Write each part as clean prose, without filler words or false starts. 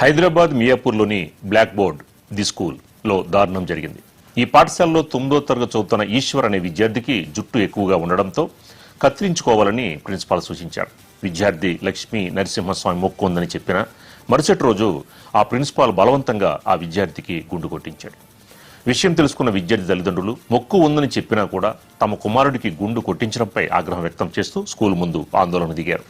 Hyderabad మియాపూర్లోని black board the స్కూల్లో దారుణం జరిగింది. ఈ పాఠశాలలో 9వ తరగతి చదువుతున్న ఈశ్వర్ అనే విద్యార్థికి జుట్టు ఎక్కువగా ఉండడంతో కత్తిరించుకోవాలని ప్రిన్సిపాల్ సూచించారు. విద్యార్థి లక్ష్మీ నరసింహస్వామి మొక్కు ఉందని చెప్పిన మరుసటి రోజు ఆ ప్రిన్సిపాల్ బలవంతంగా ఆ విద్యార్థికి గుండు కొట్టించాడు. విషయం తెలుసుకున్న విద్యార్థి తల్లిదండ్రులు మొక్కు ఉందని చెప్పినా కూడా తమ కుమారుడికి గుండు కొట్టించడంపై ఆగ్రహం వ్యక్తం చేస్తూ స్కూల్ ముందు ఆందోళన దిగారు.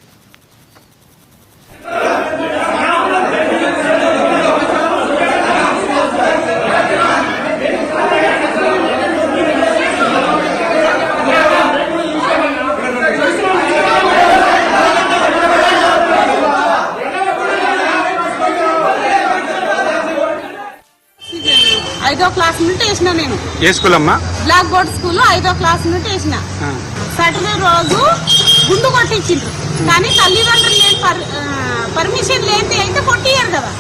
ఐదో క్లాస్ నుండి వేసిన నేను. ఏ స్కూల్ అమ్మా? బ్లాక్ బోర్డ్ స్కూల్ 5వ క్లాస్ నుండి వేసిన. సాటర్డే రోజు గుండు కొట్టించిండ్రు, కానీ తల్లిదండ్రులు లేని పర్మిషన్ లేని అయితే కొట్టియ్యారు కదా.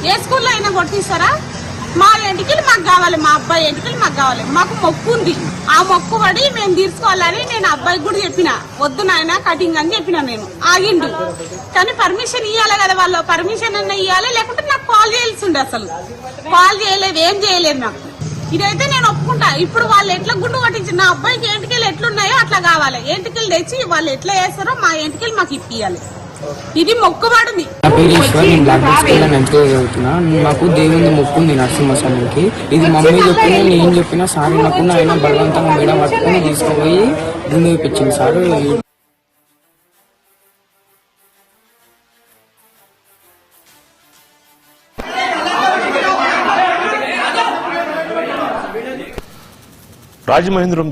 ఏ స్కూల్లో అయినా కొట్టిస్తారా? మా ఎంటికలు మాకు కావాలి, మా అబ్బాయి ఎంటికలు మాకు కావాలి. మాకు మొక్కు ఉంది, ఆ మొక్కు పడి మేము తీర్చుకోవాలని నేను అబ్బాయికి కూడా చెప్పిన. వద్దు నాయన కటింగ్ అని చెప్పిన. నేను ఆగిండు, కానీ పర్మిషన్ ఇవ్వాలి కదా. వాళ్ళు పర్మిషన్ అన్న ఇవ్వాలి, లేకుంటే నాకు కాల్ చేయాల్సి ఉండే. అసలు కాల్ చేయలేదు, ఏం చేయలేదు నాకు. ఇదైతే నేను ఒప్పుకుంటా. ఇప్పుడు వాళ్ళు ఎట్లా గుండు కొట్టించి నా అబ్బాయికి ఎంటికలు ఎట్లున్నాయో అట్లా కావాలి. ఎంటికలు తెచ్చి వాళ్ళు ఎట్లా చేస్తారో మా ఎంటికలు మాకు ఇప్పియాలి. ఇది మొక్కుబడింది. నా పేరు ఈశ్వర్, నేను బ్లాక్ బోర్డ్ స్కూల్లో 9th చదువుతున్నా. నాకు దేవుని మొక్కు ఉంది నరసింహస్వామికి. ఇది మమ్మీ చెప్పినా నేను చెప్పినా సార్ వినకుండా ఆయన బలవంతంగా మేడం పట్టుకుని తీసుకుపోయి గుండు వేయించింది సార్. రాజమహేంద్రం